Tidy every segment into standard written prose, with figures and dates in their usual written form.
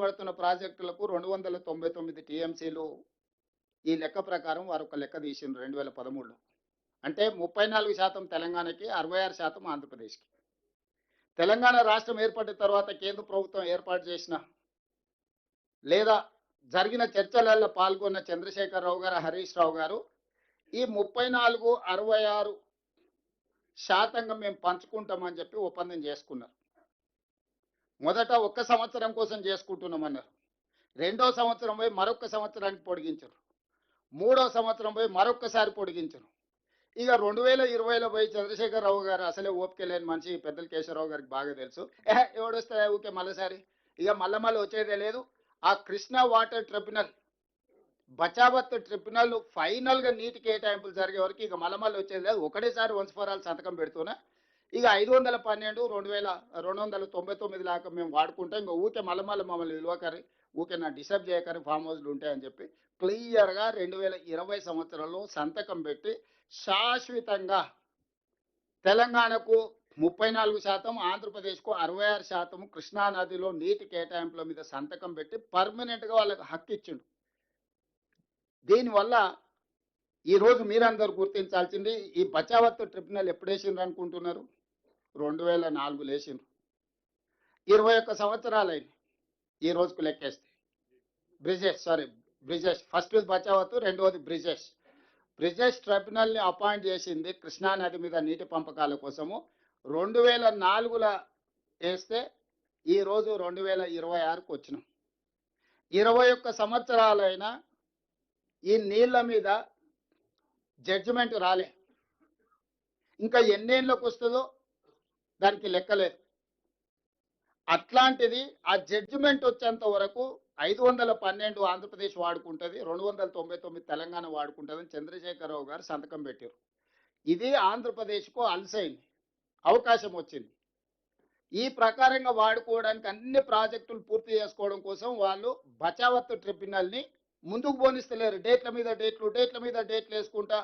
కనబడుతున్న ప్రాజెక్టులకు 299 టీఎంసీలు ఈ లెక్క ప్రకారం వారు ఒక లెక్క తీసిండ్రు 2013లో. అంటే 34% తెలంగాణకి, 66% ఆంధ్రప్రదేశ్‌కి. తెలంగాణ రాష్ట్రం ఏర్పడిన తర్వాత కేంద్ర ప్రభుత్వం ఏర్పాటు చేసిన లేదా జరిగిన చర్చలలో పాల్గొన్న చంద్రశేఖరరావు గారు, హరీష్ రావు గారు ఈ 34, 66% మేము పంచుకుంటామని చెప్పి ఒప్పందం చేసుకున్నారు. మొదట ఒక్క సంవత్సరం కోసం చేసుకుంటున్నామన్నారు. రెండో సంవత్సరం పోయి మరొక సంవత్సరానికి పొడిగించారు. మూడో సంవత్సరం పోయి మరొక్కసారి పొడిగించారు. ఇక 2020లో పోయి చంద్రశేఖరరావు గారు అసలే ఓపిక లేని మనిషి, పెద్దల కేశవరావు గారికి బాగా తెలుసు. ఎవడొస్తే ఊకే మళ్ళీసారి ఇక మళ్ళీ వచ్చేదే లేదు. ఆ Krishna water tribunal, Bachawat tribunal ఫైనల్గా నీటి కేటాయింపులు జరిగే వరకు ఇక మళ్ళీ వచ్చేది లేదు. ఒకటేసారి వన్స్ ఫర్ ఆల్ సంతకం పెడుతున్నా ఇక 512 2299 లాగా మేము వాడుకుంటాం. ఇంకా ఊకే మళ్ళీ మమ్మల్ని విలువకరి, ఊకే నా డిస్టర్బ్ చేయకరి, ఫామ్ హౌస్లు ఉంటాయని చెప్పి క్లియర్గా 2020 సంవత్సరంలో సంతకం పెట్టి శాశ్వతంగా తెలంగాణకు 34%, ఆంధ్రప్రదేశ్కు 66% కృష్ణానదిలో నీటి కేటాయింపుల మీద సంతకం పెట్టి పర్మనెంట్గా వాళ్ళకి హక్కు ఇచ్చిండు. దీనివల్ల ఈరోజు మీరందరూ గుర్తించాల్సింది, ఈ బచావత్ ట్రిబ్యునల్ ఎప్పుడు వేసిండ్రు అనుకుంటున్నారు? 2004 వేసిండ్రు. 21 సంవత్సరాలైంది ఈ రోజుకు లెక్కేస్తే. బ్రిజేష్ ఫస్ట్ బచావత్, రెండవది బ్రిజేష్ ట్రిబ్యునల్ని అపాయింట్ చేసింది కృష్ణానది మీద నీటి పంపకాల కోసము 2004లో వేస్తే ఈరోజు 2026కు వచ్చినాం. 21 సంవత్సరాలైనా ఈ నీళ్ల మీద జడ్జిమెంట్ రాలే. ఇంకా ఎన్నేళ్ళకు వస్తుందో దానికి లెక్కలేదు. అట్లాంటిది ఆ జడ్జిమెంట్ వచ్చేంత వరకు 512 ఆంధ్రప్రదేశ్ వాడుకుంటుంది, 299 తెలంగాణ వాడుకుంటుందని చంద్రశేఖరరావు గారు సంతకం పెట్టారు. ఇది ఆంధ్రప్రదేశ్కు అలసైంది, అవకాశం వచ్చింది. ఈ ప్రకారంగా వాడుకోవడానికి అన్ని ప్రాజెక్టులు పూర్తి చేసుకోవడం కోసం వాళ్ళు బచావత్ ట్రిబ్యునల్ని ముందుకు పోనిస్తలేరు. డేట్ల మీద డేట్లు వేసుకుంటా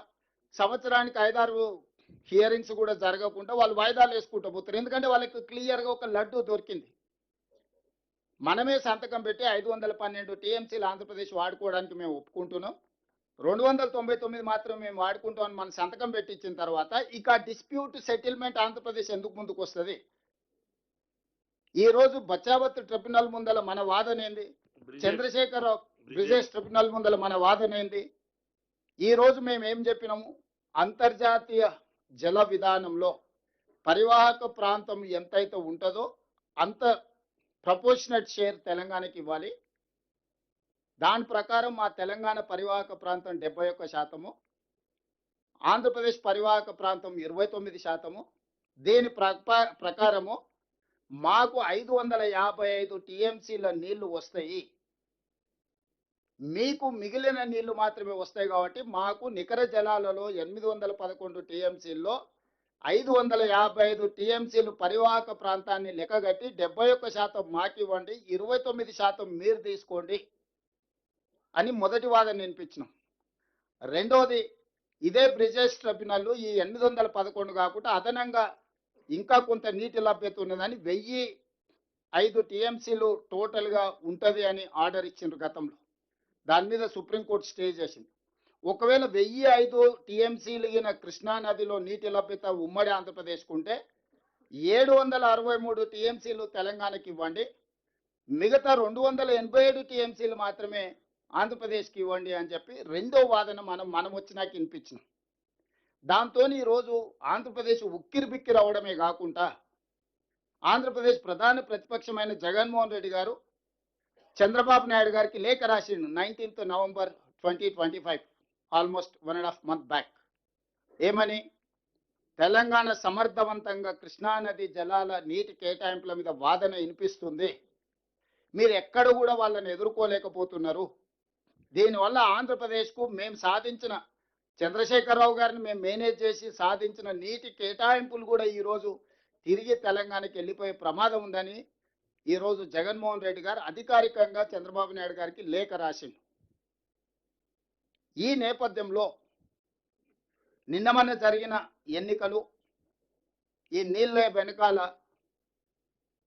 సంవత్సరానికి 5-6 హియరింగ్స్ కూడా జరగకుండా వాళ్ళు వాయిదాలు వేసుకుంటూ పోతారు. ఎందుకంటే వాళ్ళకి క్లియర్గా ఒక లడ్డు దొరికింది. మనమే సంతకం పెట్టి 512 టీఎంసీలు ఆంధ్రప్రదేశ్ వాడుకోవడానికి మేము ఒప్పుకుంటున్నాం, 299 మాత్రం మేము వాడుకుంటామని మనం సంతకం పెట్టించిన తర్వాత ఇక డిస్ప్యూట్ సెటిల్మెంట్ ఆంధ్రప్రదేశ్ ఎందుకు ముందుకు వస్తుంది? ఈరోజు బచావత్ ట్రిబ్యునల్ ముందల మన వాదన ఏంది? చంద్రశేఖరరావు బ్రిజేష్ ట్రిబ్యునల్ ముందల మన వాదన ఏంది? ఈరోజు మేము ఏం చెప్పినాము? అంతర్జాతీయ జల విధానంలో పరివాహక ప్రాంతం ఎంతైతే ఉంటుందో అంత ప్రపోర్షనట్ షేర్ తెలంగాణకి ఇవ్వాలి. దాని ప్రకారం మా తెలంగాణ పరివాహక ప్రాంతం 71%, ఆంధ్రప్రదేశ్ పరివాహక ప్రాంతం 29%. దీని ప్రకారము మాకు 555 టీఎంసీల నీళ్లు వస్తాయి, మీకు మిగిలిన నీళ్లు మాత్రమే వస్తాయి. కాబట్టి మాకు నికర జలాలలో 811 టీఎంసీల్లో 555 టీఎంసీలు పరివాహక ప్రాంతాన్ని లెక్కగట్టి 71% మాకు ఇవ్వండి, 29% మీరు తీసుకోండి అని మొదటి వాదన వినిపించినాం. రెండవది, ఇదే బ్రిజేష్ ట్రిబ్యునల్ ఈ 811 కాకుండా అదనంగా ఇంకా కొంత నీటి లభ్యత ఉన్నదని 1005 టీఎంసీలు టోటల్గా ఉంటుంది అని ఆర్డర్ ఇచ్చిండ్రు గతంలో. దాని మీద సుప్రీంకోర్టు స్టే చేసింది. ఒకవేళ 1005 టీఎంసీలు కృష్ణానదిలో నీటి లభ్యత ఉమ్మడి ఆంధ్రప్రదేశ్కు ఉంటే 763 టీఎంసీలు తెలంగాణకి ఇవ్వండి, మిగతా 287 టీఎంసీలు మాత్రమే ఆంధ్రప్రదేశ్కి ఇవ్వండి అని చెప్పి రెండో వాదన మనం వచ్చినాక వినిపించినాం. దాంతో ఈరోజు ఆంధ్రప్రదేశ్ ఉక్కిరి బిక్కిరి అవడమే కాకుండా ఆంధ్రప్రదేశ్ ప్రధాన ప్రతిపక్షమైన జగన్మోహన్ రెడ్డి గారు చంద్రబాబు నాయుడు గారికి లేఖ రాసిండు 19th November 2025, almost 1.5 month back. ఏమని? తెలంగాణ సమర్థవంతంగా కృష్ణానది జలాల నీటి కేటాయింపుల మీద వాదన వినిపిస్తుంది, మీరు ఎక్కడ కూడా వాళ్ళని ఎదుర్కోలేకపోతున్నారు. దీనివల్ల ఆంధ్రప్రదేశ్కు మేము సాధించిన, చంద్రశేఖరరావు గారిని మేము మేనేజ్ చేసి సాధించిన నీటి కేటాయింపులు కూడా ఈరోజు తిరిగి తెలంగాణకి వెళ్ళిపోయే ప్రమాదం ఉందని ఈరోజు జగన్మోహన్ రెడ్డి గారు అధికారికంగా చంద్రబాబు నాయుడు గారికి లేఖ రాసిండు. ఈ నేపథ్యంలో నిన్నమన్న జరిగిన ఎన్నికలు, ఈ నీళ్ళ వెనకాల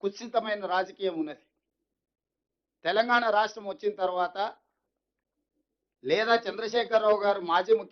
కుత్సితమైన రాజకీయం ఉన్నది. తెలంగాణ రాష్ట్రం వచ్చిన తర్వాత లేదా చంద్రశేఖరరావు గారు మాజీ ముఖ్యమంత్రి